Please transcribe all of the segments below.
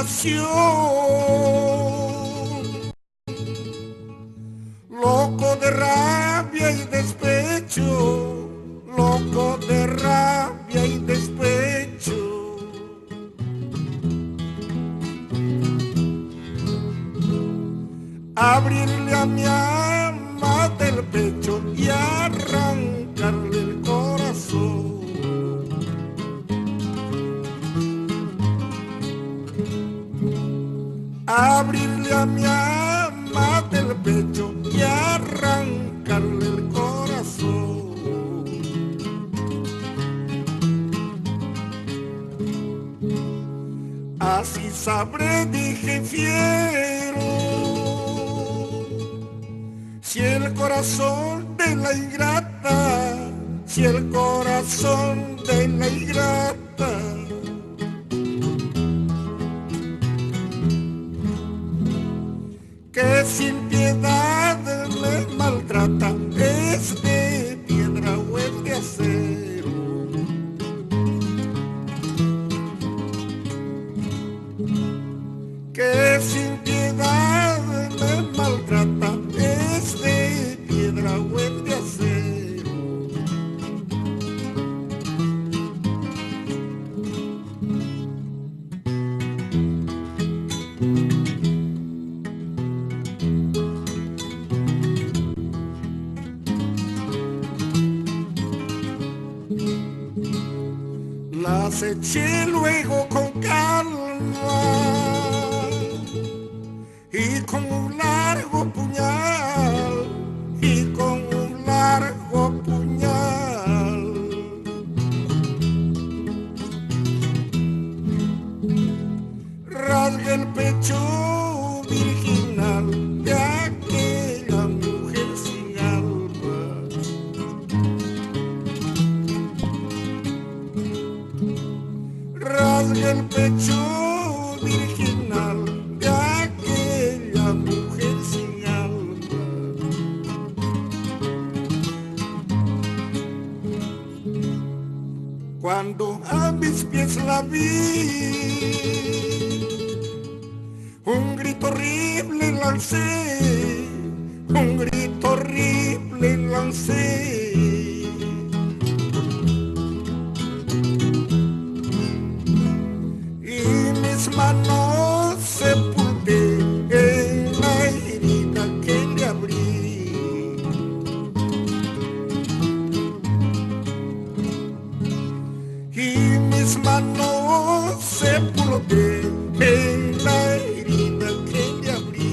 desesperación, loco de rabia y despecho, loco de rabia y despecho. Abrirle a mi alma del pecho y arrancarle el corazón. Abrirle a mi alma del pecho y arrancarle el corazón. Así sabré, dije fiero, si el corazón de la ingrata, si el corazón de la ingrata que sin piedad me maltrata, es de piedra o es de acero. Que sin piedad me maltrata, es de piedra o es de acero. Las eché luego con calma y con un largo puñal, y con un largo puñal. Rasgué el pecho virginal de aquella mujer sin alma. Rasgué el pecho virginal de aquella mujer sin alma. Cuando a mis pies la vi, un grito horrible lancé, un grito horrible lancé. Mis manos sepulté en la herida que le abrí. Y mis manos sepulté en la herida que le abrí.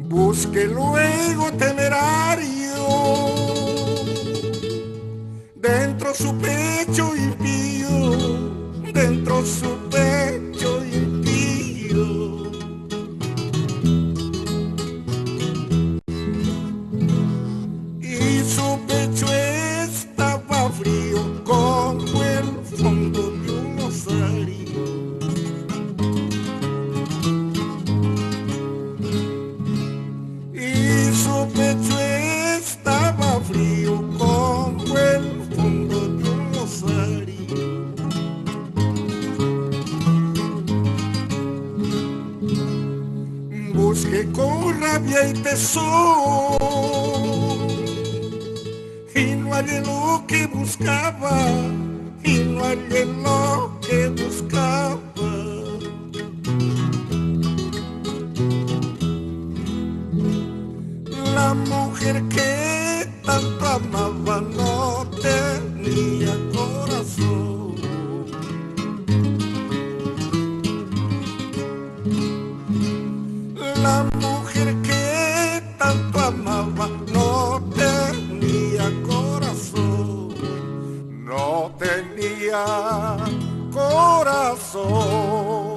Busqué luego temerario dentro su pecho impío, dentro su pecho impío. Y su pecho estaba frío como el fondo de un osario. Y su pecho estaba frío como el fondo de un osario. Busqué con rabia y tesón y no hallé lo que buscaba, y no hallé lo que buscaba. La mujer que tanto amaba no tenía corazón. La mujer que tanto amaba no tenía corazón, no tenía corazón.